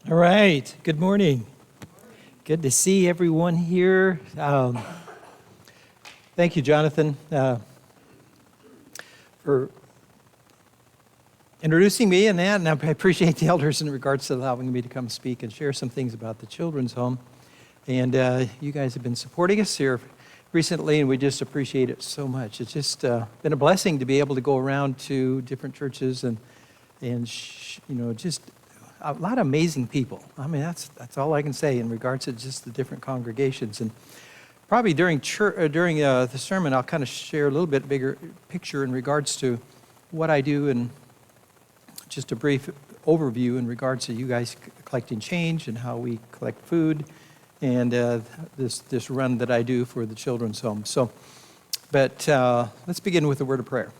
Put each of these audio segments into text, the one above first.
All right, good morning. Good to see everyone here. Thank you, Jonathan, for introducing me and that, and I appreciate the elders in regards to allowing me to come speak and share some things about the children's home. And you guys have been supporting us here recently, and we just appreciate it so much. It's just been a blessing to be able to go around to different churches and just a lot of amazing people. I mean, that's all I can say in regards to just the different congregations. And probably during the sermon, I'll kind of share a little bit bigger picture in regards to what I do and just a brief overview in regards to you guys collecting change and how we collect food and this run that I do for the children's home. But let's begin with a word of prayer.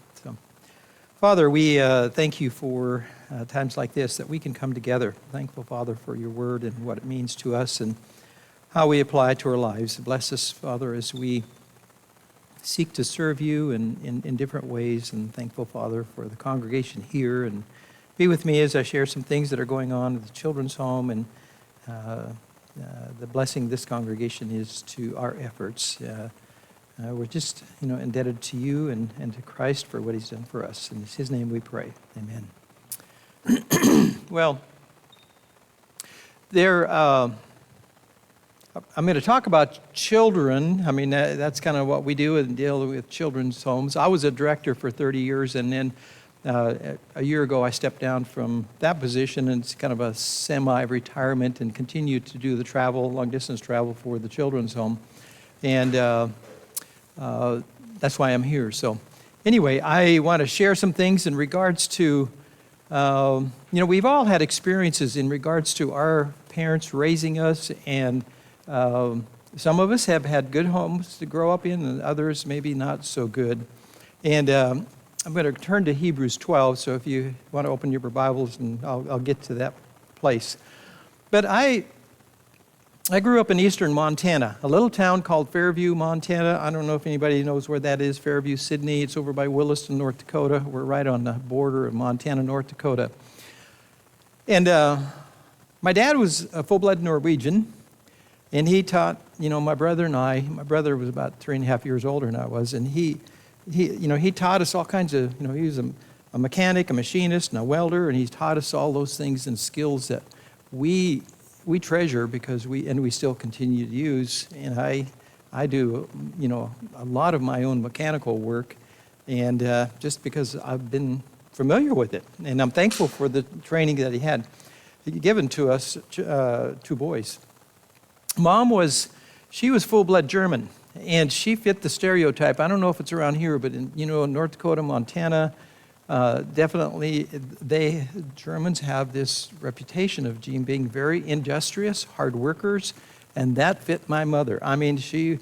Father, we thank you for times like this that we can come together. Thankful, Father, for your word and what it means to us and how we apply it to our lives. Bless us, Father, as we seek to serve you in different ways. And thankful, Father, for the congregation here. And be with me as I share some things that are going on at the children's home and the blessing this congregation is to our efforts. We're just, indebted to you and to Christ for what he's done for us. In his name we pray. Amen. Well, I'm going to talk about children. I mean, that's kind of what we do and deal with children's homes. I was a director for 30 years, and then a year ago I stepped down from that position, and it's kind of a semi-retirement and continue to do the long-distance travel for the children's home. And that's why I'm here. So anyway, I want to share some things in regards to, we've all had experiences in regards to our parents raising us, and some of us have had good homes to grow up in, and others maybe not so good. And I'm going to turn to Hebrews 12, so if you want to open your Bibles, and I'll get to that place. But I grew up in eastern Montana, a little town called Fairview, Montana. I don't know if anybody knows where that is, Fairview, Sydney. It's over by Williston, North Dakota. We're right on the border of Montana, North Dakota. And my dad was a full-blood Norwegian, and he taught, my brother and I. My brother was about 3.5 years older than I was, and he taught us all kinds of, he was a mechanic, a machinist, and a welder, and he taught us all those things and skills that we treasure because we still continue to use. And I do, a lot of my own mechanical work, and just because I've been familiar with it. And I'm thankful for the training that he had given to us, 2 boys. Mom was full-blood German, and she fit the stereotype. I don't know if it's around here, but in, North Dakota, Montana, definitely, Germans have this reputation of being very industrious, hard workers, and that fit my mother. I mean, she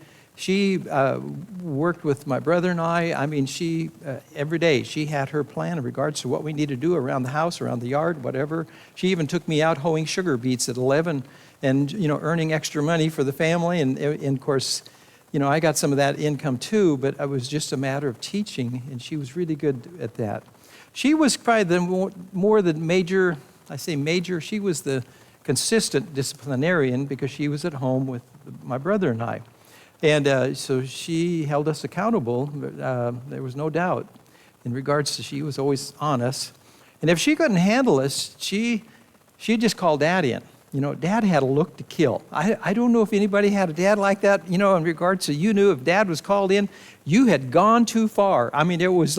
worked with my brother and I. I mean, every day she had her plan in regards to what we need to do around the house, around the yard, whatever. She even took me out hoeing sugar beets at 11 and, earning extra money for the family. And of course, I got some of that income too, but it was just a matter of teaching, and she was really good at that. She was probably the major, I say major, she was the consistent disciplinarian because she was at home with my brother and I. And so she held us accountable, but there was no doubt in regards to she was always on us. And if she couldn't handle us, she'd just call Dad in. Dad had a look to kill. I don't know if anybody had a dad like that, in regards to you knew if Dad was called in, you had gone too far. I mean, it was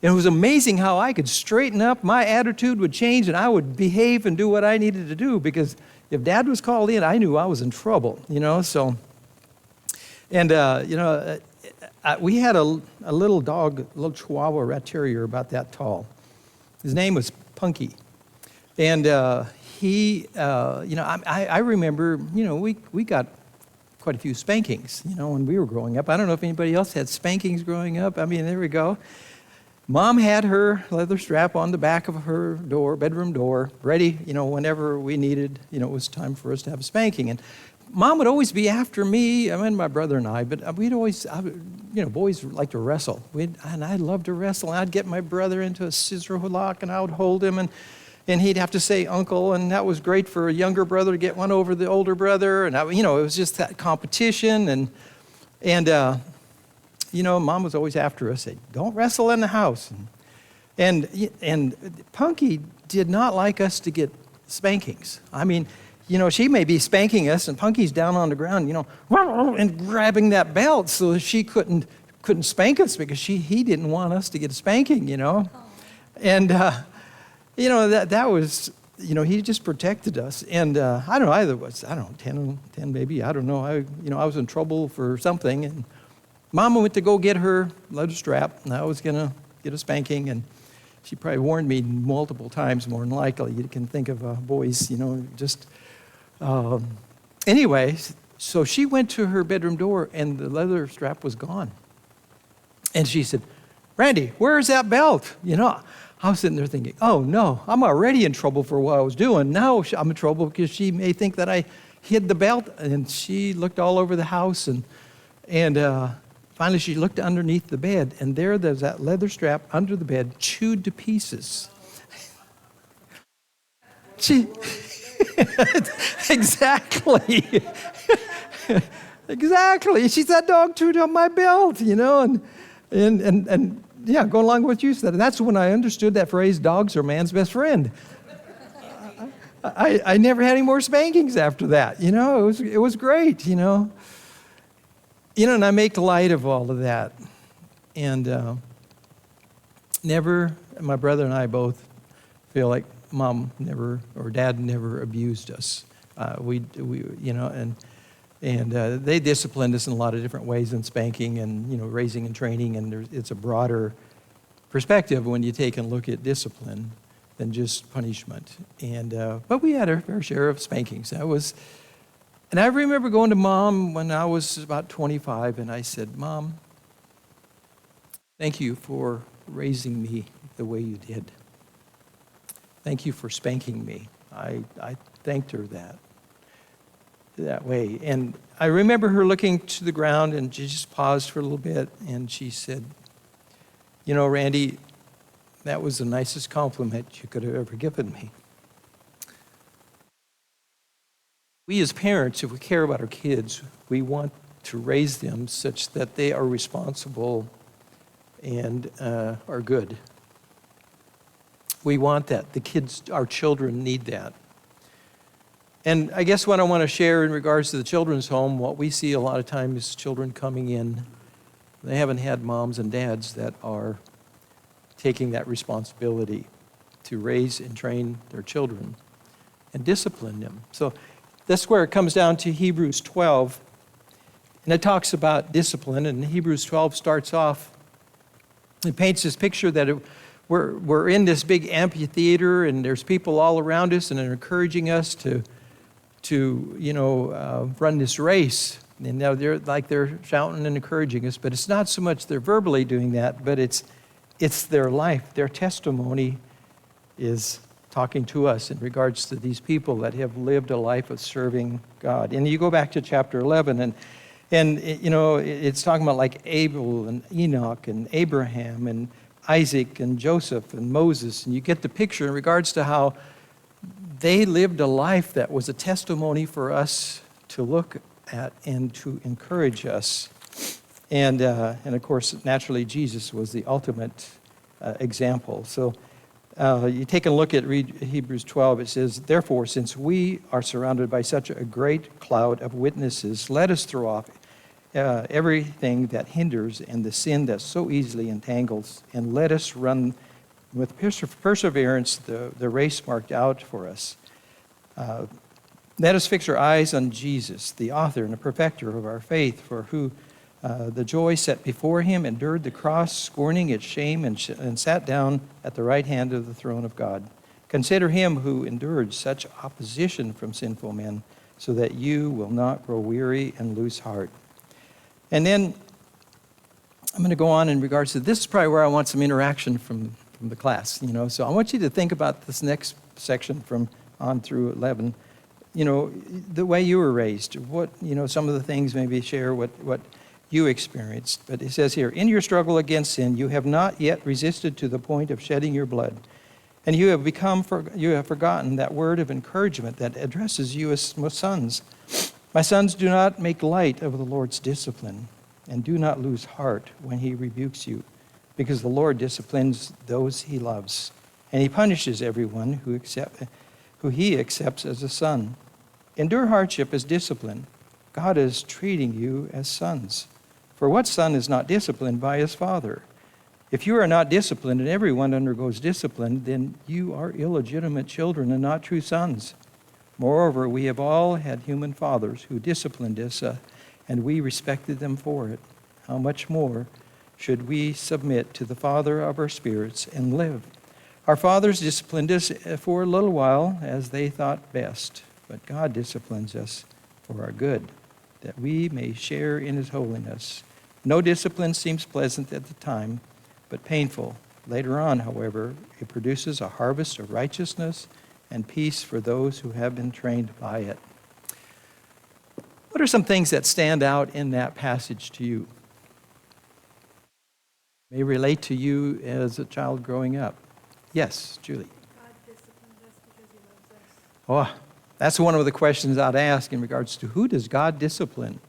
amazing how I could straighten up, my attitude would change, and I would behave and do what I needed to do, because if Dad was called in, I knew I was in trouble, so. And, we had a little dog, a little Chihuahua rat terrier about that tall. His name was Punky. And he, I remember, we got quite a few spankings, when we were growing up. I don't know if anybody else had spankings growing up. I mean, there we go. Mom had her leather strap on the back of her bedroom door, ready, whenever we needed, it was time for us to have a spanking. And Mom would always be after me, my brother and I, but we'd always, boys like to wrestle. And I loved to wrestle. And I'd get my brother into a scissor lock, and I would hold him, and and he'd have to say uncle, and that was great for a younger brother to get one over the older brother, and it was just that competition, and Mom was always after us, saying, "Don't wrestle in the house," and Punky did not like us to get spankings. I mean, she may be spanking us, and Punky's down on the ground, and grabbing that belt so that she couldn't spank us because he didn't want us to get a spanking, And, that was, he just protected us. And I don't know, either was, 10 maybe, I don't know. I was in trouble for something, and Mama went to go get her leather strap, and I was going to get a spanking, and she probably warned me multiple times, more than likely. You can think of boys, just... Anyway, so she went to her bedroom door, and the leather strap was gone. And she said, "Randy, where's that belt?" I was sitting there thinking, oh, no, I'm already in trouble for what I was doing. Now I'm in trouble because she may think that I hid the belt. And she looked all over the house, and finally she looked underneath the bed, and there's that leather strap under the bed, chewed to pieces. Exactly. Exactly. She said, "Dog chewed on my belt," and yeah, going along with what you said. That's when I understood that phrase, "Dogs are man's best friend." I never had any more spankings after that. It was great. And I make light of all of that, and my brother and I both feel like Mom never or Dad never abused us. They disciplined us in a lot of different ways in spanking and raising and training, and it's a broader perspective when you take and look at discipline than just punishment. But we had our fair share of spankings. And I remember going to Mom when I was about 25, and I said, "Mom, thank you for raising me the way you did. Thank you for spanking me." I thanked her that way. And I remember her looking to the ground, and she just paused for a little bit, and she said, "Randy, that was the nicest compliment you could have ever given me." We as parents, if we care about our kids, we want to raise them such that they are responsible and are good. We want that. Our children need that. And I guess what I want to share in regards to the children's home, what we see a lot of times is children coming in, they haven't had moms and dads that are taking that responsibility to raise and train their children and discipline them. So that's where it comes down to Hebrews 12. And it talks about discipline, and Hebrews 12 starts off, it paints this picture that we're in this big amphitheater, and there's people all around us, and they're encouraging us to run this race. And now they're shouting and encouraging us, but it's not so much they're verbally doing that, but it's their life. Their testimony is talking to us in regards to these people that have lived a life of serving God. And you go back to chapter 11, and it's talking about like Abel and Enoch and Abraham and Isaac and Joseph and Moses, and you get the picture in regards to how they lived a life that was a testimony for us to look at and to encourage us. And of course, naturally, Jesus was the ultimate example. So you take a look at Hebrews 12, it says, "Therefore, since we are surrounded by such a great cloud of witnesses, let us throw off everything that hinders and the sin that so easily entangles, and let us run with perseverance the race marked out for us. Let us fix our eyes on Jesus, the author and the perfecter of our faith, for who the joy set before him endured the cross, scorning its shame, and sat down at the right hand of the throne of God. Consider him who endured such opposition from sinful men, so that you will not grow weary and lose heart." And then I'm going to go on in regards to this is probably where I want some interaction from the class. So I want you to think about this next section from on through 11. The way you were raised. What some of the things maybe share what you experienced. But it says here, "In your struggle against sin, you have not yet resisted to the point of shedding your blood. And you have forgotten that word of encouragement that addresses you as sons. My sons, do not make light of the Lord's discipline, and do not lose heart when he rebukes you, because the Lord disciplines those he loves, and he punishes everyone who he accepts as a son. Endure hardship as discipline. God is treating you as sons. For what son is not disciplined by his father? If you are not disciplined and everyone undergoes discipline, then you are illegitimate children and not true sons. Moreover, we have all had human fathers who disciplined us, and we respected them for it. How much more should we submit to the Father of our spirits and live? Our fathers disciplined us for a little while as they thought best, but God disciplines us for our good, that we may share in his holiness. No discipline seems pleasant at the time, but painful. Later on, however, it produces a harvest of righteousness and peace for those who have been trained by it. What are some things that stand out in that passage to you? May relate to you as a child growing up. Yes, Julie. God disciplines us because he loves us. Oh, that's one of the questions I'd ask in regards to who does God discipline?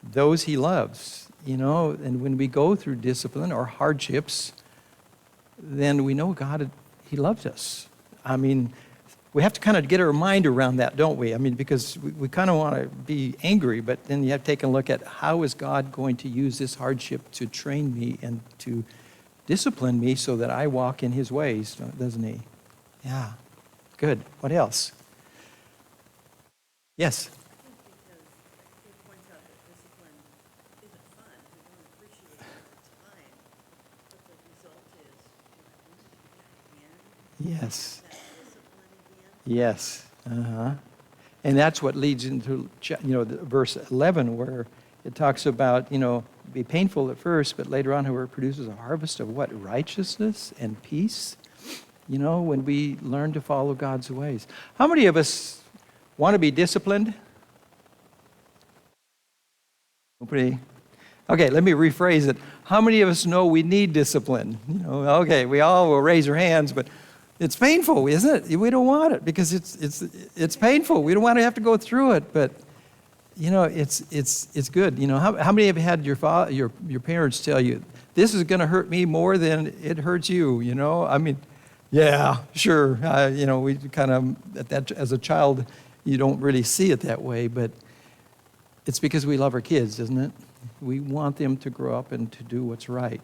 Those he loves. And when we go through discipline or hardships, then we know God, he loves us. I mean, we have to kind of get our mind around that, don't we? I mean, because we kind of want to be angry, but then you have to take a look at how is God going to use this hardship to train me and to discipline me so that I walk in his ways, doesn't he? Yeah, good. What else? Yes? Yes. Yes. And that's what leads into, verse 11 where it talks about, be painful at first, but later on where it produces a harvest of what? Righteousness and peace. When we learn to follow God's ways. How many of us want to be disciplined? Nobody. Okay, let me rephrase it. How many of us know we need discipline? Okay, we all will raise our hands, but it's painful, isn't it? We don't want it because it's painful. We don't want to have to go through it, but it's good. How many have had your parents tell you this is going to hurt me more than it hurts you? I mean, yeah, sure. We kind of as a child, you don't really see it that way, but it's because we love our kids, isn't it? We want them to grow up and to do what's right.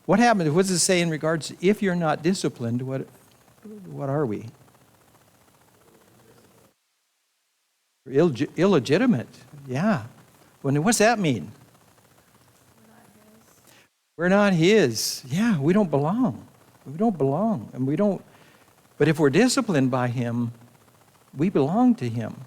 What happens? What does it say in regards to if you're not disciplined, what are we? Illegitimate. Yeah. What's that mean? We're not his. Yeah, we don't belong. We don't belong. And we don't. But if we're disciplined by him, we belong to him.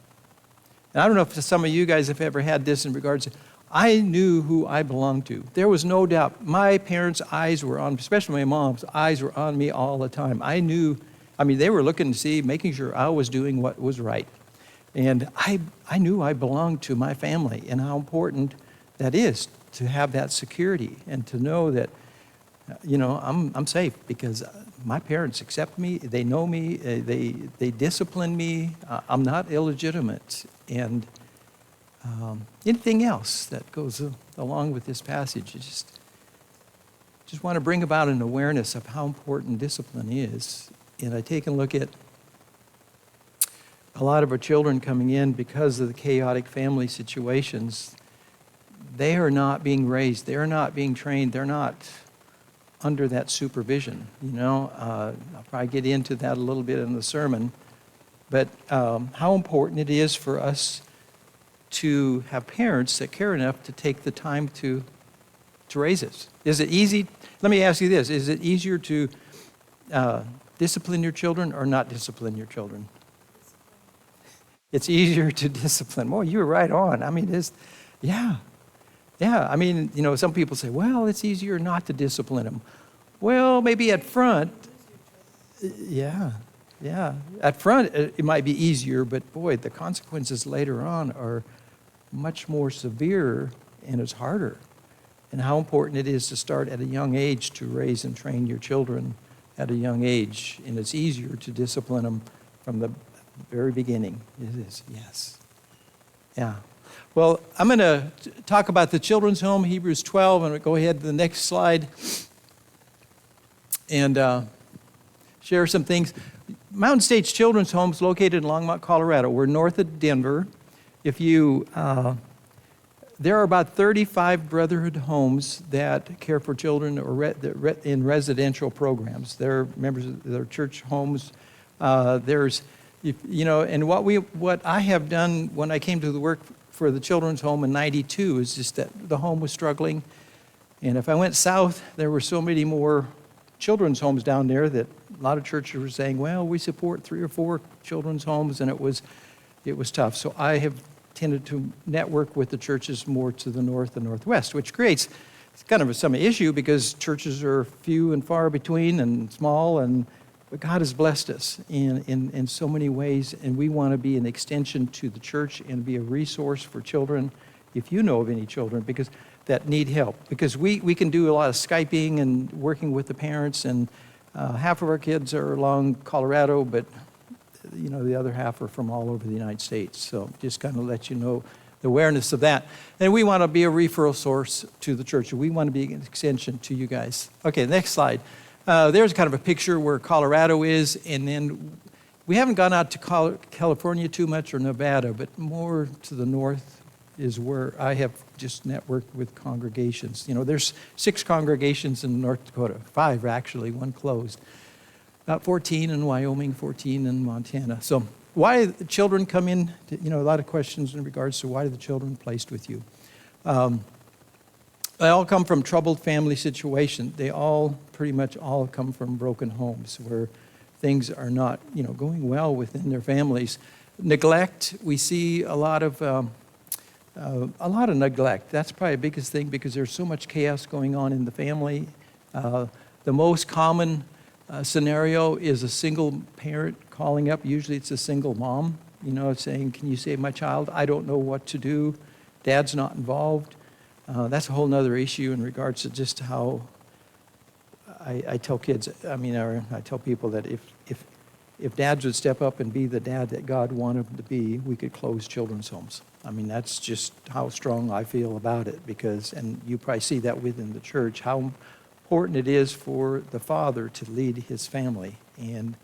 And I don't know if some of you guys have ever had this in regards to, I knew who I belonged to. There was no doubt. My parents' eyes were on, especially my mom's eyes were on me all the time. They were looking to see, making sure I was doing what was right. And I knew I belonged to my family and how important that is to have that security and to know that, I'm safe because my parents accept me, they know me, they discipline me, I'm not illegitimate. And anything else that goes along with this passage, I just want to bring about an awareness of how important discipline is. And I take a look at a lot of our children coming in because of the chaotic family situations. They are not being raised. They're not being trained. They're not under that supervision. I'll probably get into that a little bit in the sermon. But how important it is for us to have parents that care enough to take the time to raise us. Is it easy? Let me ask you this. Is it easier to discipline your children or not discipline your children? It's easier to discipline. Boy, you were right on. Yeah. Some people say, well, it's easier not to discipline them. Well, maybe at front, yeah. At front, it might be easier, but boy, the consequences later on are much more severe and it's harder. And how important it is to start at a young age to raise and train your children at a young age, and it's easier to discipline them from the very beginning. It is, yes. Yeah. Well, I'm going to talk about the children's home, Hebrews 12, and go ahead to the next slide and share some things. Mountain States Children's Home is located in Longmont, Colorado. We're north of Denver. If you, there are about 35 Brotherhood homes that care for children or in residential programs. They're members of their church homes. There's, and what I have done when I came to the work for the children's home in '92 is just that the home was struggling. And if I went south, there were so many more children's homes down there that a lot of churches were saying, well, we support 3 or 4 children's homes, and it was tough. So I have tended to network with the churches more to the north and northwest, which creates kind of some issue because churches are few and far between and small, but God has blessed us in so many ways, and we want to be an extension to the church and be a resource for children, if you know of any children, because that need help. Because we can do a lot of Skyping and working with the parents, and half of our kids are along Colorado, but the other half are from all over the United States. So just kind of let you know the awareness of that. And we want to be a referral source to the church. We want to be an extension to you guys. Okay, next slide. There's kind of a picture where Colorado is, and then we haven't gone out to California too much or Nevada, but more to the north is where I have just networked with congregations. There's 6 congregations in North Dakota, 5 actually, 1 closed. About 14 in Wyoming, 14 in Montana. So why the children come in, a lot of questions in regards to why are the children placed with you. They all come from troubled family situations. They pretty much all come from broken homes where things are not, going well within their families. Neglect, we see a lot of neglect. That's probably the biggest thing because there's so much chaos going on in the family. The most common scenario is a single parent calling up. Usually it's a single mom, saying, can you save my child? I don't know what to do. Dad's not involved. That's a whole nother issue in regards to just how I tell kids, I tell people that if dads would step up and be the dad that God wanted them to be, we could close children's homes. That's just how strong I feel about it and you probably see that within the church, how important it is for the father to lead his family. And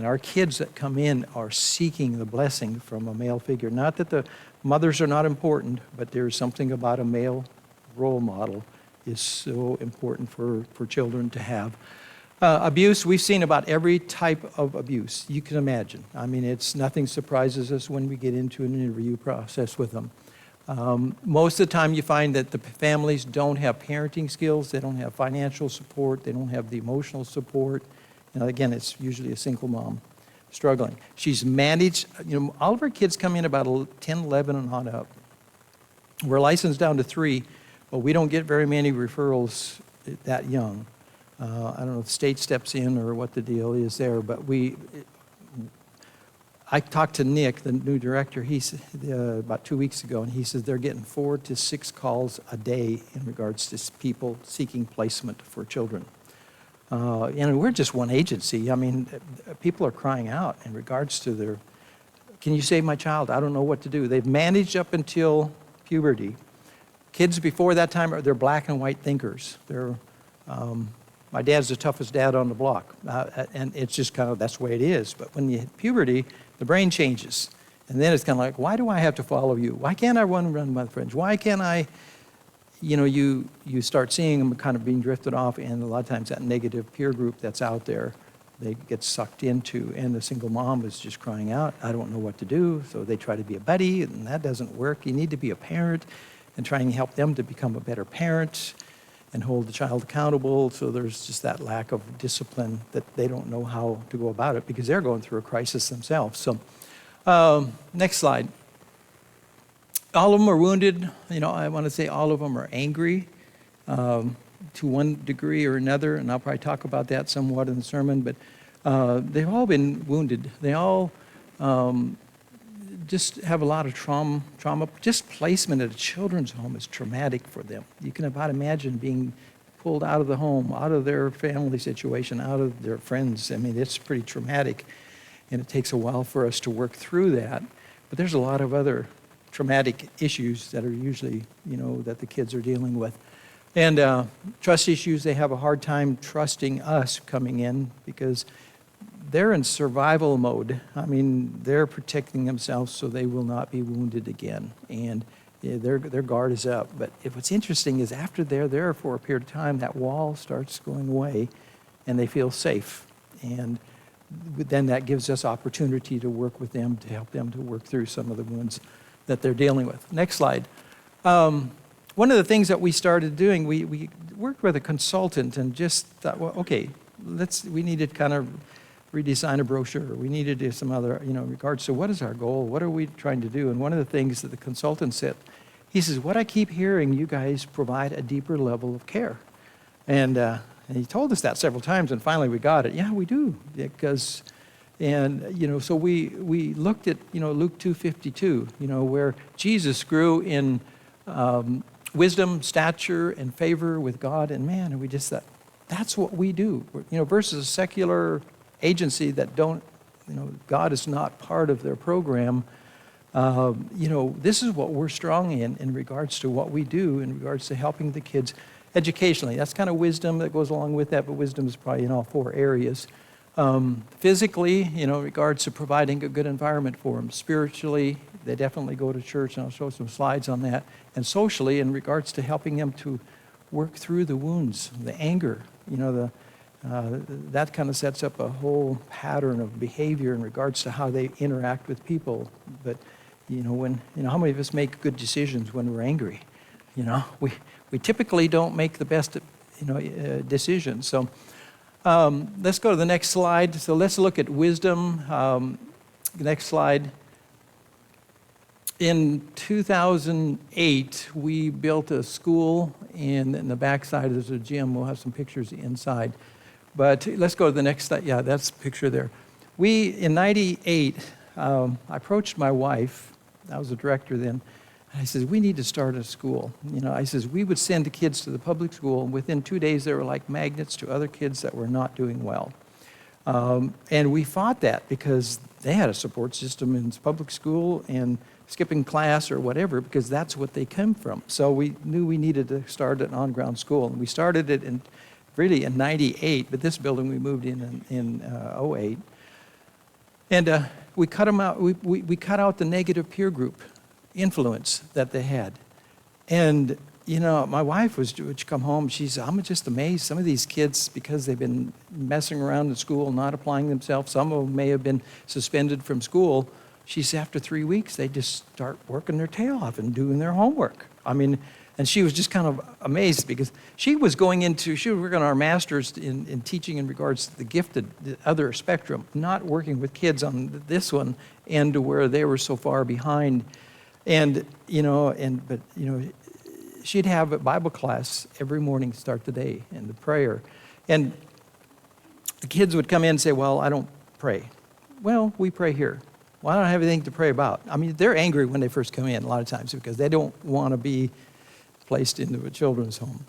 our kids that come in are seeking the blessing from a male figure. Not that the mothers are not important, but there's something about a male role model is so important for children to have. Abuse, we've seen about every type of abuse you can imagine. Nothing surprises us when we get into an interview process with them. Most of the time you find that the families don't have parenting skills, they don't have financial support, they don't have the emotional support. Again, it's usually a single mom struggling. She's managed, all of our kids come in about 10, 11 and on up. We're licensed down to 3, but we don't get very many referrals that young. I don't know if the state steps in or what the deal is there, but I talked to Nick, the new director, about 2 weeks ago, and he says they're getting 4 to 6 calls a day in regards to people seeking placement for children. We're just one agency. People are crying out in regards to can you save my child? I don't know what to do. They've managed up until puberty. Kids before that time, they're black and white thinkers. My dad's the toughest dad on the block, and it's just kind of, that's the way it is. But when you hit puberty, the brain changes. And then it's kind of like, why do I have to follow you? Why can't I run with my friends? Why can't I, you start seeing them kind of being drifted off, and a lot of times that negative peer group that's out there, they get sucked into, and the single mom is just crying out, I don't know what to do. So they try to be a buddy, and that doesn't work. You need to be a parent and try and help them to become a better parent and hold the child accountable. So there's just that lack of discipline that they don't know how to go about it because they're going through a crisis themselves. So next slide. All of them are wounded. I want to say all of them are angry to one degree or another, and I'll probably talk about that somewhat in the sermon, but they've all been wounded. They all just have a lot of trauma. Just placement at a children's home is traumatic for them. You can about imagine being pulled out of the home, out of their family situation, out of their friends. I mean, it's pretty traumatic, and it takes a while for us to work through that. But there's a lot of other traumatic issues that are usually, that the kids are dealing with. And trust issues, they have a hard time trusting us coming in because they're in survival mode. I mean, they're protecting themselves so they will not be wounded again. And their guard is up. But what's interesting is after they're there for a period of time, that wall starts going away and they feel safe. And then that gives us opportunity to work with them, to help them to work through some of the wounds that they're dealing with. Next slide. One of the things that we started doing, we worked with a consultant and just thought, well, okay, we need to kind of redesign a brochure. We need to do some other, in regards to what is our goal? What are we trying to do? And one of the things that the consultant said, he says, what I keep hearing, you guys provide a deeper level of care. And he told us that several times, and finally we got it. Yeah, we do. Because, so we looked at, Luke 2:52, where Jesus grew in wisdom, stature, and favor with God and man. And we just thought, that's what we do. Versus a secular agency that God is not part of their program. This is what we're strong in regards to what we do, in regards to helping the kids educationally. That's kind of wisdom that goes along with that, but wisdom is probably in all four areas. Physically, in regards to providing a good environment for them. Spiritually, they definitely go to church, and I'll show some slides on that. And socially, in regards to helping them to work through the wounds, the anger, that kind of sets up a whole pattern of behavior in regards to how they interact with people. But, how many of us make good decisions when we're angry? We typically don't make the best, decisions. So let's go to the next slide. So let's look at wisdom. Next slide. In 2008, we built a school, and in the backside there's a gym. We'll have some pictures inside. But let's go to the next slide. Yeah, that's a picture there. In 98, I approached my wife. I was a director then. I said, we need to start a school. I says, we would send the kids to the public school, and within 2 days they were like magnets to other kids that were not doing well. And we fought that because they had a support system in public school and skipping class or whatever, because that's what they come from. So we knew we needed to start an on-ground school. And we started it in 98, but this building we moved in 08. And we cut them out. We cut out the negative peer group influence that they had. And, my wife would come home, I'm just amazed. Some of these kids, because they've been messing around in school, not applying themselves, some of them may have been suspended from school. She said after 3 weeks, they just start working their tail off and doing their homework. And she was just kind of amazed because she was working on our master's in teaching in regards to the gifted, the other spectrum, not working with kids on this one and to where they were so far behind. And, she'd have a Bible class every morning, start the day, and the prayer. And the kids would come in and say, well, I don't pray. Well, we pray here. Well, I don't have anything to pray about. They're angry when they first come in a lot of times because they don't want to be placed into a children's home.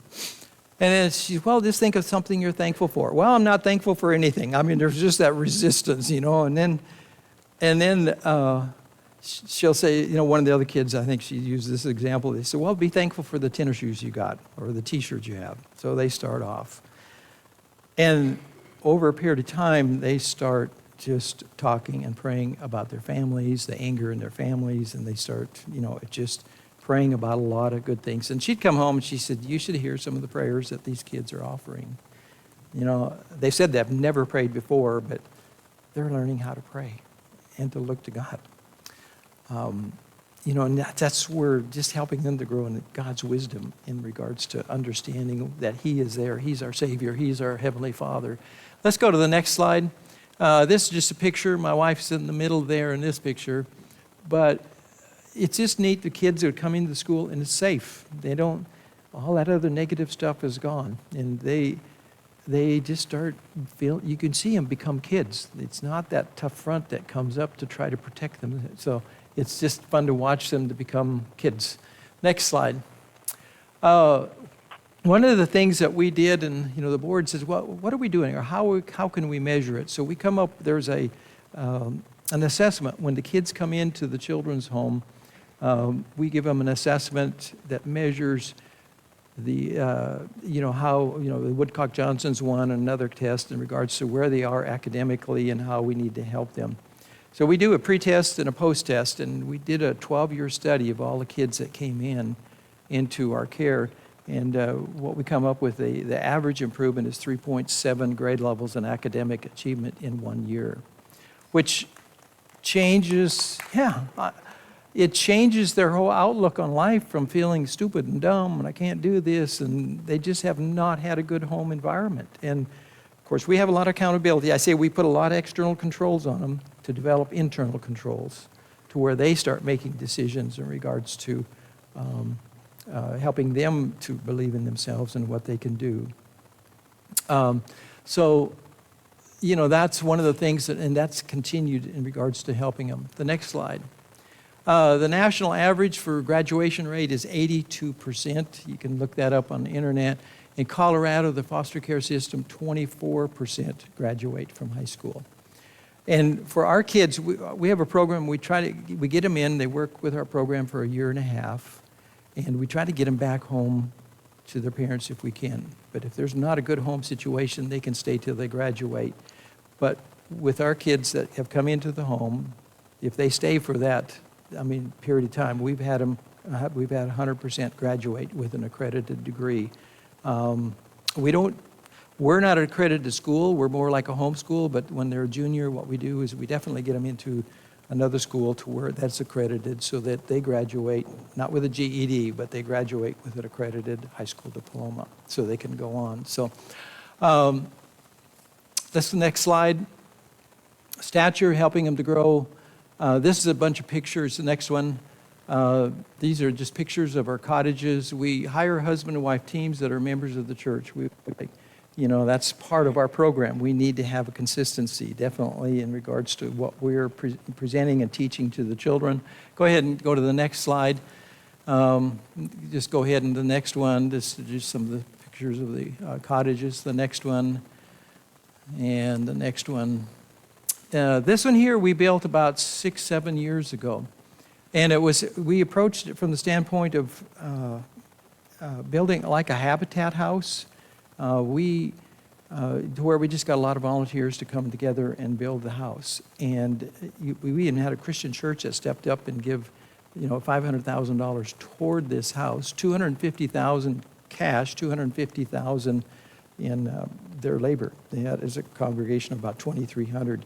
And then she's, well, just think of something you're thankful for. Well, I'm not thankful for anything. There's just that resistance, and then she'll say, one of the other kids, I think she used this example. They said, well, be thankful for the tennis shoes you got or the T-shirt you have. So they start off. And over a period of time, they start just talking and praying about their families, the anger in their families, and they start, just praying about a lot of good things. And she'd come home and she said, you should hear some of the prayers that these kids are offering. They said they've never prayed before, but they're learning how to pray and to look to God. And that's where just helping them to grow in God's wisdom in regards to understanding that He is there. He's our Savior. He's our Heavenly Father. Let's go to the next slide. This is just a picture. My wife's in the middle there in this picture. But it's just neat. The kids are coming to school and it's safe. All that other negative stuff is gone. And they just start you can see them become kids. It's not that tough front that comes up to try to protect them. So it's just fun to watch them to become kids. Next slide. one of the things that we did, and the board says, well, what are we doing, or how can we measure it? So we come up, there's an assessment. When the kids come into the children's home, we give them an assessment that measures the, how, the Woodcock-Johnson's one, another test in regards to where they are academically and how we need to help them. So we do a pre-test and a post-test, and we did a 12-year study of all the kids that came into our care. And what we come up with, the average improvement is 3.7 grade levels in academic achievement in 1 year, which changes, it changes their whole outlook on life from feeling stupid and dumb and I can't do this, and they just have not had a good home environment. And of course, we have a lot of accountability. I say we put a lot of external controls on them to develop internal controls to where they start making decisions in regards to helping them to believe in themselves and what they can do. That's one of the things, and that's continued in regards to helping them. The next slide. The national average for graduation rate is 82%. You can look that up on the internet. In Colorado, the foster care system, 24% graduate from high school. And for our kids, we have a program, we get them in, they work with our program for 1.5 years. And we try to get them back home to their parents if we can. But if there's not a good home situation, they can stay till they graduate. But with our kids that have come into the home, if they stay for that, period of time, we've had 100% graduate with an accredited degree. We're not an accredited school, we're more like a homeschool, but when they're a junior, what we do is we definitely get them into another school to where that's accredited so that they graduate, not with a GED, but they graduate with an accredited high school diploma so they can go on. So that's the next slide. Stature, helping them to grow. This is a bunch of pictures. The next one, these are just pictures of our cottages. We hire husband and wife teams that are members of the church. That's part of our program. We need to have a consistency, definitely, in regards to what we're presenting and teaching to the children. Go ahead and go to the next slide. Just go ahead and the next one. This is just some of the pictures of the cottages. The next one, and the next one. This one here we built about 6-7 years ago. And we approached it from the standpoint of building like a habitat house. To where we just got a lot of volunteers to come together and build the house. And we even had a Christian church that stepped up and give, $500,000 toward this house, $250,000 cash, $250,000 in their labor. They had, as a congregation, about 2,300.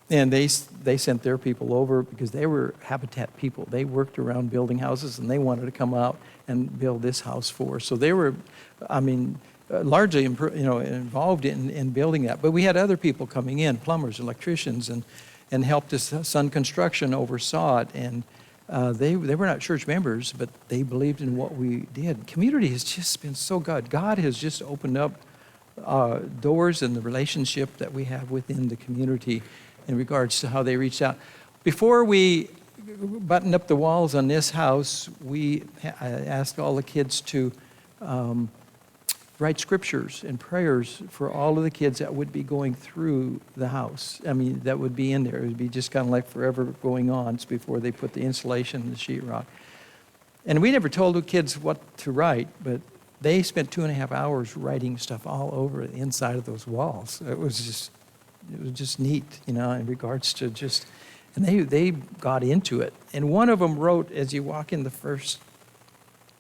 And they sent their people over because they were habitat people. They worked around building houses, and they wanted to come out and build this house for us. So they were, largely involved in building that. But we had other people coming in, plumbers, electricians, and helped us. Sun Construction oversaw it. And they were not church members, but they believed in what we did. Community has just been so good. God has just opened up doors in the relationship that we have within the community in regards to how they reached out. Before we buttoned up the walls on this house, I asked all the kids to write scriptures and prayers for all of the kids that would be going through the house. That would be in there. It would be just kind of like forever going on before they put the insulation and the sheetrock. And we never told the kids what to write, but they spent 2.5 hours writing stuff all over the inside of those walls. It was just neat, in regards to just, and they got into it. And one of them wrote, as you walk in the first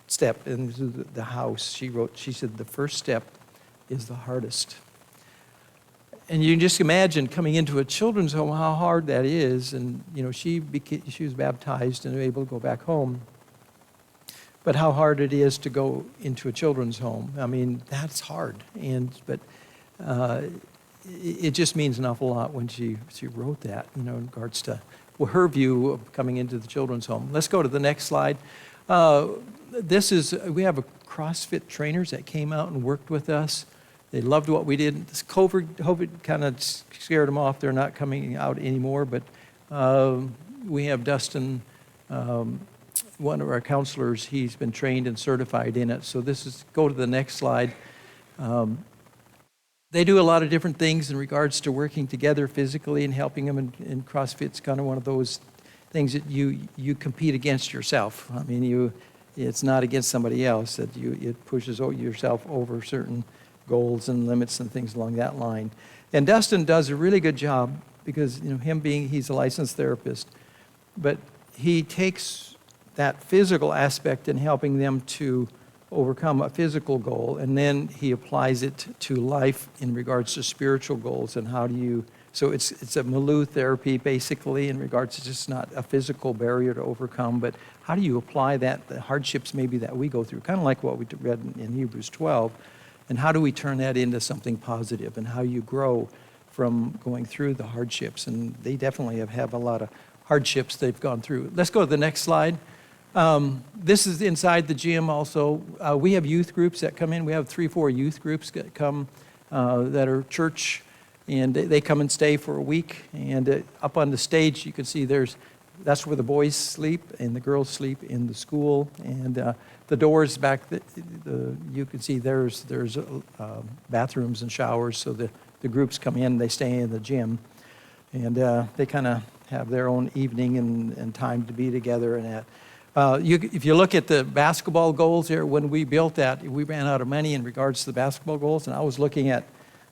step into the house, she said, the first step is the hardest. And you can just imagine coming into a children's home, how hard that is. And, she was baptized and able to go back home. But how hard it is to go into a children's home. That's hard. But it just means an awful lot when she wrote that, in regards to her view of coming into the children's home. Let's go to the next slide. We have a CrossFit trainers that came out and worked with us. They loved what we did. This COVID kind of scared them off. They're not coming out anymore, but we have Dustin one of our counselors, he's been trained and certified in it. So go to the next slide. They do a lot of different things in regards to working together physically and helping them, and CrossFit's kind of one of those things that you compete against yourself. I mean, it's not against somebody else, that it pushes yourself over certain goals and limits and things along that line. And Dustin does a really good job because, he's a licensed therapist, but he takes that physical aspect in helping them to overcome a physical goal, and then he applies it to life in regards to spiritual goals. And so it's a milieu therapy basically in regards to just not a physical barrier to overcome, but how do you apply that, the hardships maybe that we go through, kind of like what we read in Hebrews 12, and how do we turn that into something positive, and how you grow from going through the hardships. And they definitely have a lot of hardships they've gone through. Let's go to the next slide. This is inside the gym also. We have youth groups that come in. We have 3-4 youth groups that come that are church, and they come and stay for a week. And up on the stage, you can see that's where the boys sleep and the girls sleep in the school. And the doors back, you can see there's bathrooms and showers. So the groups come in, they stay in the gym, and they kind of have their own evening and time to be together and that. If you look at the basketball goals here, when we built that, we ran out of money in regards to the basketball goals, and I was looking at,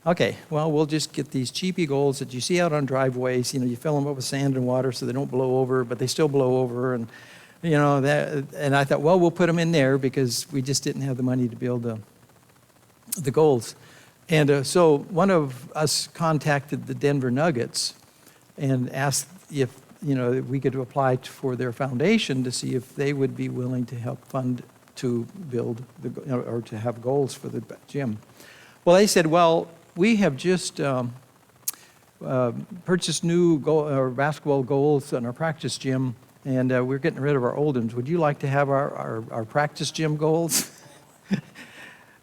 okay, well, we'll just get these cheapy goals that you see out on driveways. You fill them up with sand and water so they don't blow over, but they still blow over, and and I thought, well, we'll put them in there because we just didn't have the money to build the goals. And so one of us contacted the Denver Nuggets and asked if we could apply for their foundation to see if they would be willing to help fund to build or to have goals for the gym. Well, they said, well, we have just purchased new basketball goals in our practice gym, and we're getting rid of our old ones. Would you like to have our practice gym goals?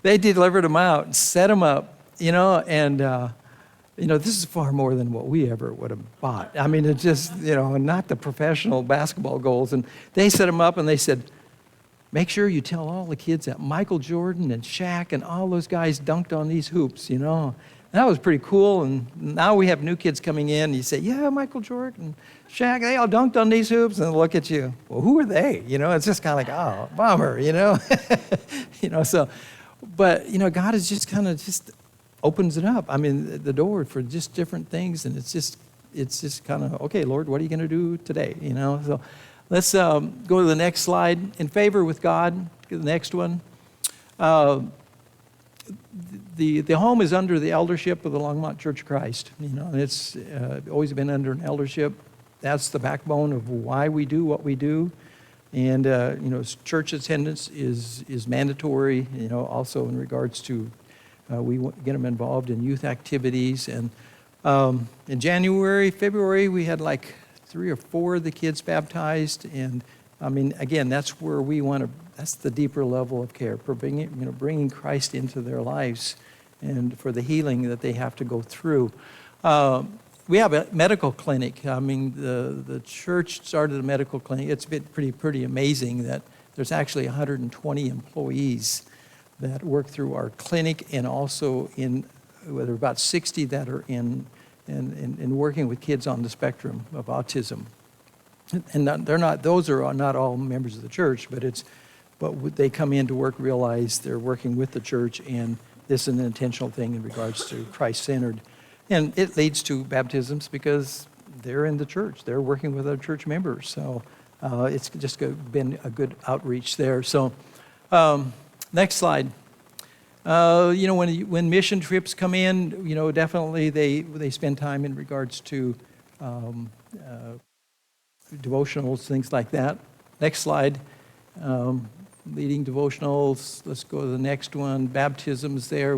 They delivered them out and set them up, and this is far more than what we ever would have bought. I mean, it's just, not the professional basketball goals. And they set them up and they said, make sure you tell all the kids that Michael Jordan and Shaq and all those guys dunked on these hoops, That was pretty cool. And now we have new kids coming in and you say, yeah, Michael Jordan and Shaq, they all dunked on these hoops. And they look at you, well, who are they? It's just kind of like, oh, bummer, But, God is just kind of opens it up. I mean, the door for just different things, and it's just kind of, okay, Lord, what are you going to do today? So let's go to the next slide. In favor with God, the next one. The home is under the eldership of the Longmont Church of Christ. And it's always been under an eldership. That's the backbone of why we do what we do. And church attendance is mandatory. Also in regards to we get them involved in youth activities. And in January, February, we had like 3 or 4 of the kids baptized. And I mean, again, that's where we want to, that's the deeper level of care, for bringing Christ into their lives and for the healing that they have to go through. We have a medical clinic. I mean, the church started a medical clinic. It's been pretty amazing that there's actually 120 employees that work through our clinic, and also there are about 60 that are in working with kids on the spectrum of autism. And those are not all members of the church, but they come in to work, realize they're working with the church, and this is an intentional thing in regards to Christ-centered. And it leads to baptisms because they're in the church. They're working with other church members. So it's just been a good outreach there. So next slide. When mission trips come in, definitely they spend time in regards to devotionals, things like that. Next slide. Leading devotionals. Let's go to the next one. Baptisms there.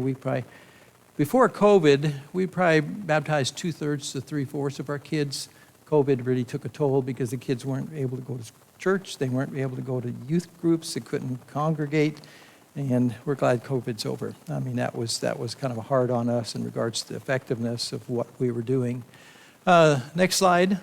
Before COVID, we probably baptized 2/3 to 3/4 of our kids. COVID really took a toll because the kids weren't able to go to church. They weren't able to go to youth groups. They couldn't congregate. And we're glad COVID's over. I mean, that was kind of hard on us in regards to the effectiveness of what we were doing. Next slide.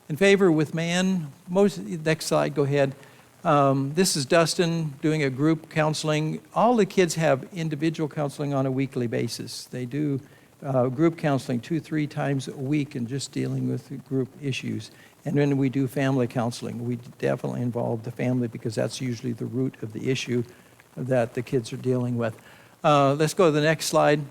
In favor with man. Next slide, go ahead. This is Dustin doing a group counseling. All the kids have individual counseling on a weekly basis. They do group counseling 2-3 times a week and just dealing with group issues. And then we do family counseling. We definitely involve the family because that's usually the root of the issue that the kids are dealing with. Let's go to the next slide.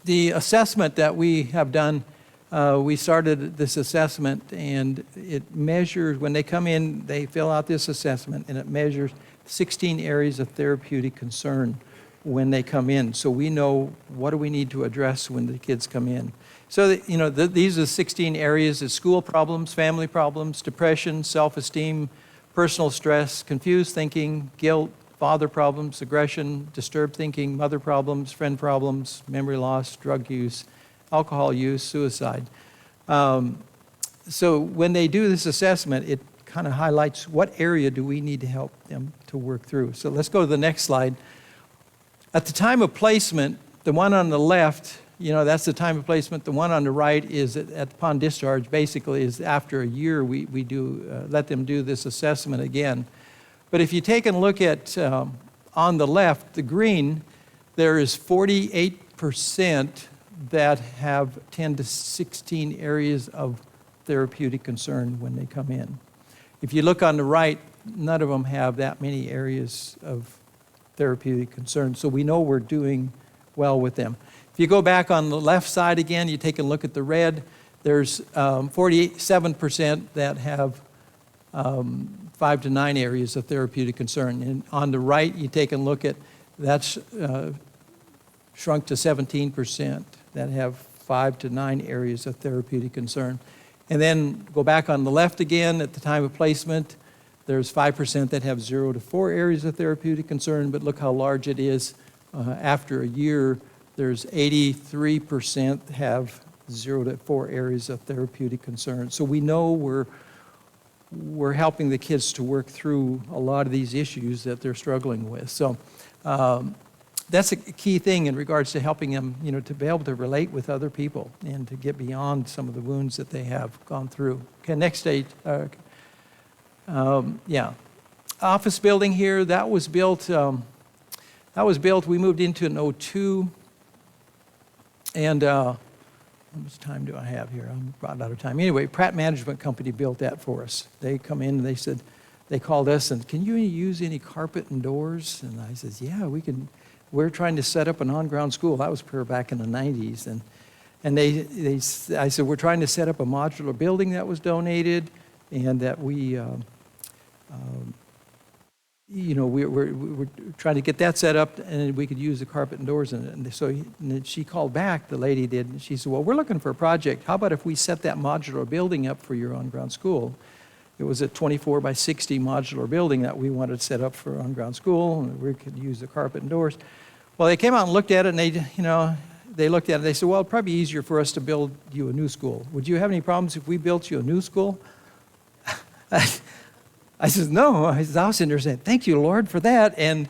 The assessment that we have done, we started this assessment and it measures, when they come in, they fill out this assessment and it measures 16 areas of therapeutic concern when they come in. So we know what do we need to address when the kids come in. So, these are 16 areas of school problems, family problems, depression, self-esteem, personal stress, confused thinking, guilt, father problems, aggression, disturbed thinking, mother problems, friend problems, memory loss, drug use, alcohol use, suicide. So when they do this assessment, it kind of highlights what area do we need to help them to work through. So let's go to the next slide. At the time of placement, the one on the left, that's the time of placement. The one on the right is upon discharge, basically is after a year we do let them do this assessment again. But if you take a look at on the left, the green, there is 48% that have 10 to 16 areas of therapeutic concern when they come in. If you look on the right, none of them have that many areas of therapeutic concern. So we know we're doing well with them. If you go back on the left side again, you take a look at the red, there's 47% that have 5 to 9 areas of therapeutic concern. And on the right, you take a look at, that's shrunk to 17% that have 5 to 9 areas of therapeutic concern. And then go back on the left again at the time of placement, there's 5% that have 0 to 4 areas of therapeutic concern, but look how large it is. After a year, there's 83% have 0 to 4 areas of therapeutic concern. So we know we're helping the kids to work through a lot of these issues that they're struggling with. So that's a key thing in regards to helping them, to be able to relate with other people and to get beyond some of the wounds that they have gone through. Okay, next stage. Office building here, that was built, we moved into an '02. And how much time do I have here? I'm about out of time. Anyway, Pratt Management Company built that for us. They come in and they said, they called us and, can you use any carpet and doors? And I said, yeah, we can. We're trying to set up an on-ground school. That was back in the 90s. And I said, we're trying to set up a modular building that was donated and that we're trying to get that set up and we could use the carpet and doors in it. And so she called back, the lady did, and she said, well, we're looking for a project. How about if we set that modular building up for your on-ground school? It was a 24 by 60 modular building that we wanted to set up for on-ground school, and we could use the carpet and doors. Well, they came out and looked at it, and they looked at it, and they said, well, it'd probably be easier for us to build you a new school. Would you have any problems if we built you a new school? I said, no. I was in there saying, thank you, Lord, for that. And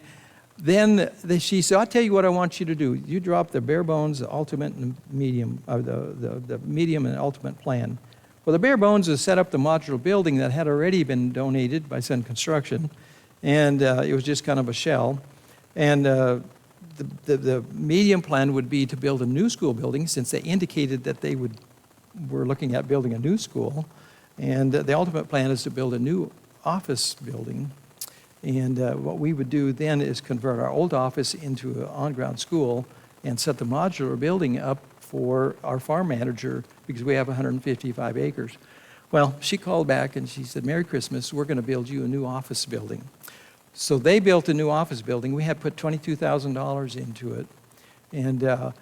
then she said, I'll tell you what I want you to do. You drop the bare bones, the ultimate and medium, or the medium and ultimate plan. Well, the bare bones is set up the modular building that had already been donated by Sun Construction, and it was just kind of a shell. And the medium plan would be to build a new school building, since they indicated that they were looking at building a new school. And the ultimate plan is to build a new office building. And what we would do then is convert our old office into an on-ground school and set the modular building up for our farm manager because we have 155 acres. Well, she called back and she said, Merry Christmas, we're going to build you a new office building. So they built a new office building. We had put $22,000 into it. And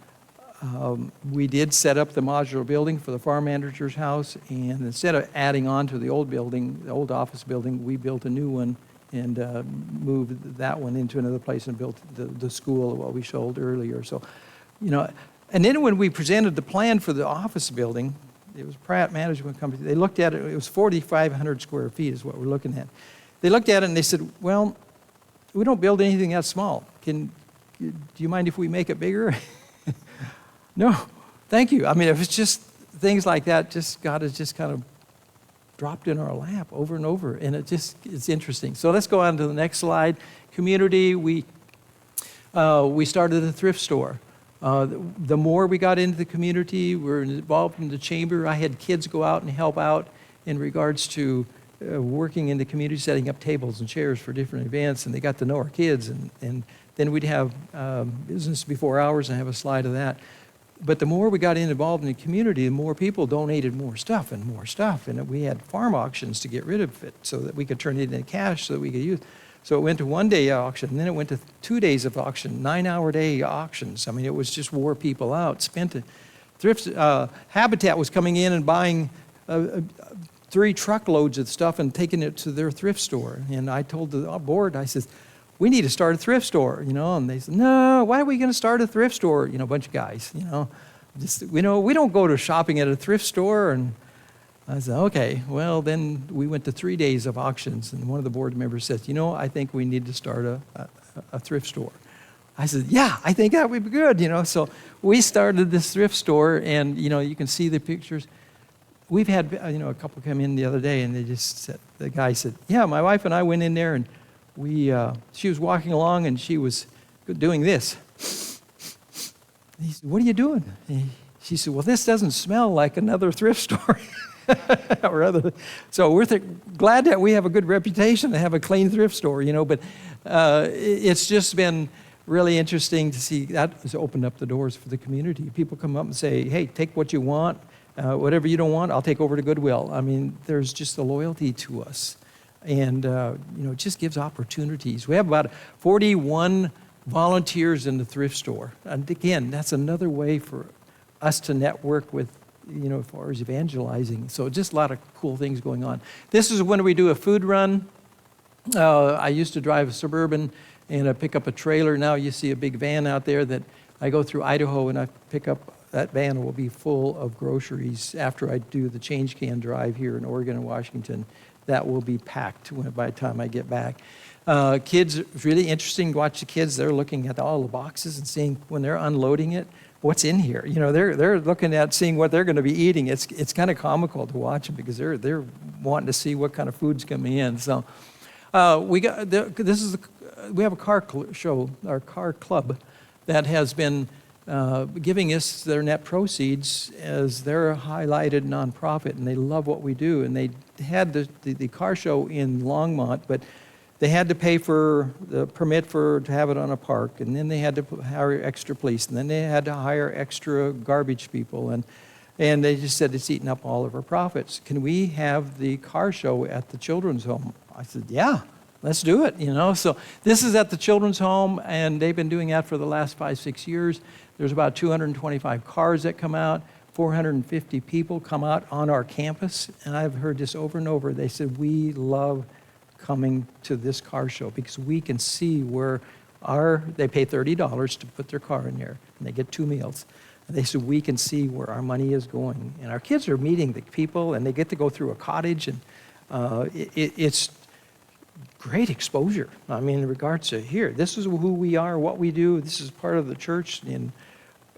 we did set up the modular building for the farm manager's house, and instead of adding on to the old building, the old office building, we built a new one and moved that one into another place and built the school, what we showed earlier. So, and then when we presented the plan for the office building, it was Pratt Management Company, they looked at it, it was 4,500 square feet is what we're looking at. They looked at it and they said, well, we don't build anything that small. Do you mind if we make it bigger? No, thank you. I mean, if it's just things like that, God has just kind of dropped in our lap over and over, and it's interesting. So let's go on to the next slide. Community, we started a thrift store. The more we got into the community, we're involved in the chamber. I had kids go out and help out in regards to working in the community, setting up tables and chairs for different events, and they got to know our kids. And then we'd have business before hours, and I have a slide of that. But the more we got involved in the community, the more people donated more stuff. And we had farm auctions to get rid of it so that we could turn it into cash so that we could use. So it went to 1-day auction, and then it went to 2 days of auction, 9-hour-day auctions. I mean, it was just wore people out. Thrift Habitat was coming in and buying 3 truckloads of stuff and taking it to their thrift store. And I told the board, I said, we need to start a thrift store, And they said, no, why are we going to start a thrift store? A bunch of guys, we don't go to shopping at a thrift store. And I said, okay, well, then we went to 3 days of auctions. And one of the board members said, I think we need to start a thrift store. I said, yeah, I think that would be good, So we started this thrift store, and, you can see the pictures. We've had, a couple come in the other day, and the guy said, yeah, my wife and I went in there, and she was walking along, and she was doing this. He said, what are you doing? She said, well, this doesn't smell like another thrift store. So we're glad that we have a good reputation to have a clean thrift store, but it's just been really interesting to see that has opened up the doors for the community. People come up and say, hey, take what you want. Whatever you don't want, I'll take over to Goodwill. I mean, there's just a loyalty to us. And, it just gives opportunities. We have about 41 volunteers in the thrift store. And again, that's another way for us to network with, as far as evangelizing. So just a lot of cool things going on. This is when we do a food run. I used to drive a Suburban and I pick up a trailer. Now you see a big van out there that I go through Idaho and I pick up. That van will be full of groceries after I do the change can drive here in Oregon and Washington. That will be packed by the time I get back. Kids, it's really interesting to watch the kids. They're looking at all the boxes and seeing when they're unloading it, what's in here. They're looking at seeing what they're going to be eating. It's kind of comical to watch them because they're wanting to see what kind of food's coming in. So we have a car show, our car club, that has been giving us their net proceeds as their highlighted nonprofit, and they love what we do. And they had the car show in Longmont, but they had to pay for the permit to have it on a park, and then they had to hire extra police, and then they had to hire extra garbage people, and they just said it's eating up all of our profits. Can we have the car show at the children's home? I said, yeah. Let's do it, So this is at the children's home, and they've been doing that for the last 5-6 years. There's about 225 cars that come out. 450 people come out on our campus, and I've heard this over and over. They said, we love coming to this car show because we can see where they pay $30 to put their car in there, and they get 2 meals. And they said, we can see where our money is going. And our kids are meeting the people, and they get to go through a cottage, and it's great exposure. I mean, in regards to here, this is who we are, what we do. This is part of the church, and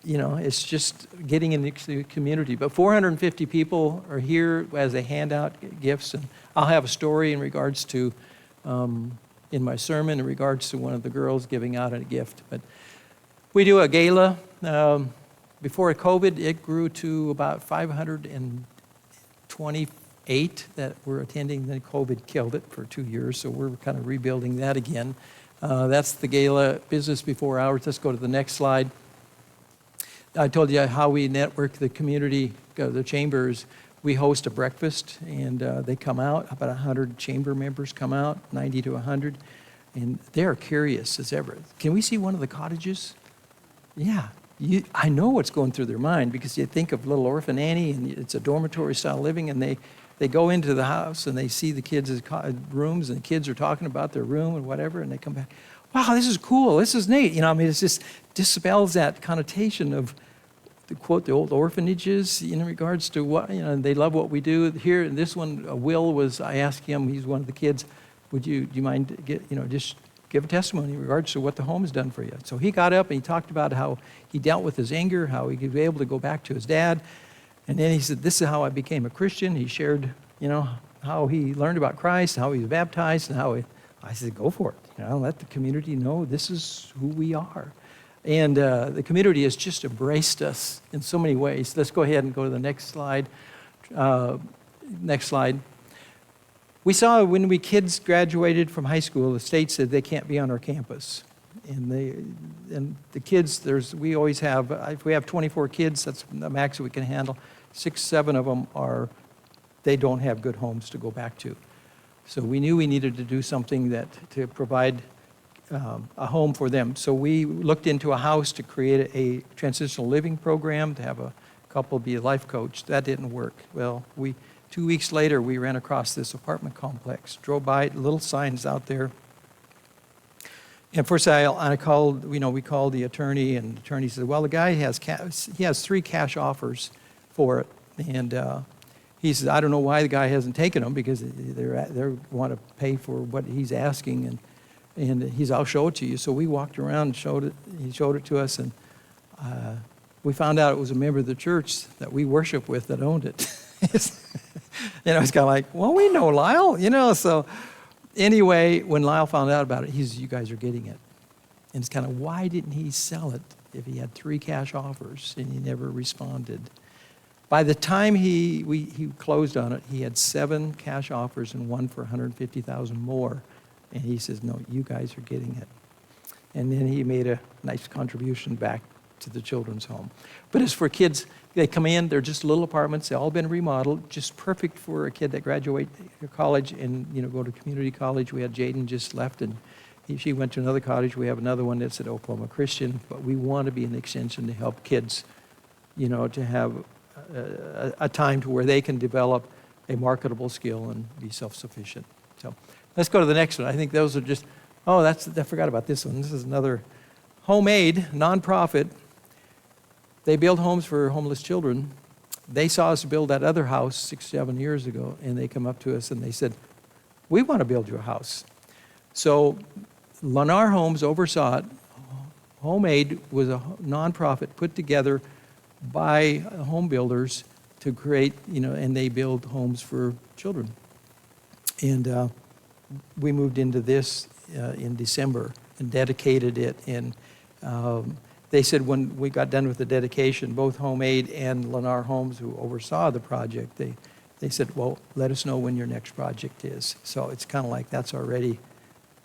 it's just getting in the community. But 450 people are here as they hand out gifts, and I'll have a story in regards to, in my sermon, in regards to one of the girls giving out a gift. But we do a gala. Before COVID, it grew to about 528 that were attending. Then COVID killed it for 2 years, so we're kind of rebuilding that again. That's the gala, business before hours. Let's go to the next slide. I told you how we network the community, the chambers. We host a breakfast, and they come out. About 100 chamber members come out, 90 to 100, and they're curious as ever. Can we see one of the cottages? Yeah. I know what's going through their mind because you think of Little Orphan Annie, and it's a dormitory-style living, and they go into the house, and they see the kids' rooms, and the kids are talking about their room and whatever, and they come back, wow, this is cool, this is neat. It just dispels that connotation of, to quote the old orphanages, in regards to what, they love what we do. Here, in this one, I asked him, he's one of the kids, do you mind, just give a testimony in regards to what the home has done for you. So he got up and he talked about how he dealt with his anger, how he could be able to go back to his dad. And then he said, this is how I became a Christian. He shared, how he learned about Christ, how he was baptized, and I said, go for it. Let the community know this is who we are. And the community has just embraced us in so many ways. Let's go ahead and go to the next slide. Next slide. We saw when we kids graduated from high school, the state said they can't be on our campus. And the kids, we always have, if we have 24 kids, that's the max that we can handle. 6, 7 of them they don't have good homes to go back to. So we knew we needed to do something to provide a home for them. So we looked into a house to create a transitional living program, to have a couple be a life coach. That didn't work. Well, 2 weeks later, we ran across this apartment complex, drove by, little signs out there. And first I called, we called the attorney, and the attorney said, well, the guy has 3 cash offers for it. And he says, I don't know why the guy hasn't taken them, because they want to pay for what he's asking. And he said, I'll show it to you. So we walked around and he showed it to us, and we found out it was a member of the church that we worship with that owned it. It's kind of like, well, we know Lyle, so anyway, when Lyle found out about it, he says, you guys are getting it. And it's kind of, why didn't he sell it if he had 3 cash offers and he never responded? By the time he closed on it, he had 7 cash offers and 1 for $150,000 more. And he says, no, you guys are getting it. And then he made a nice contribution back to the children's home. But as for kids, they come in, they're just little apartments, they've all been remodeled, just perfect for a kid that graduates college and go to community college. We had Jaden just left, and she went to another college. We have another one that's at Oklahoma Christian, but we want to be an extension to help kids, to have a time to where they can develop a marketable skill and be self-sufficient. So let's go to the next one. I think those are just, I forgot about this one. This is another homemade nonprofit. They build homes for homeless children. They saw us build that other house 6, 7 years ago, and they come up to us and they said, we want to build you a house. So Lennar Homes oversaw it. Homemade was a nonprofit put together by home builders to create, and they build homes for children. And we moved into this in December and dedicated it. And they said when we got done with the dedication, both Homemade and Lennar Homes, who oversaw the project, they said, well, let us know when your next project is. So it's kind of like that's already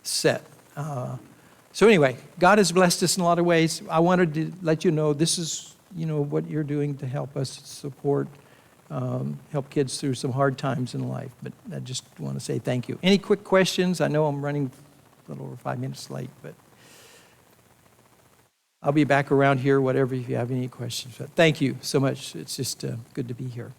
set. So anyway, God has blessed us in a lot of ways. I wanted to let you know this is, what you're doing to help us support, help kids through some hard times in life. But I just want to say thank you. Any quick questions? I know I'm running a little over 5 minutes late, but I'll be back around here, whatever, if you have any questions. But thank you so much. It's just good to be here.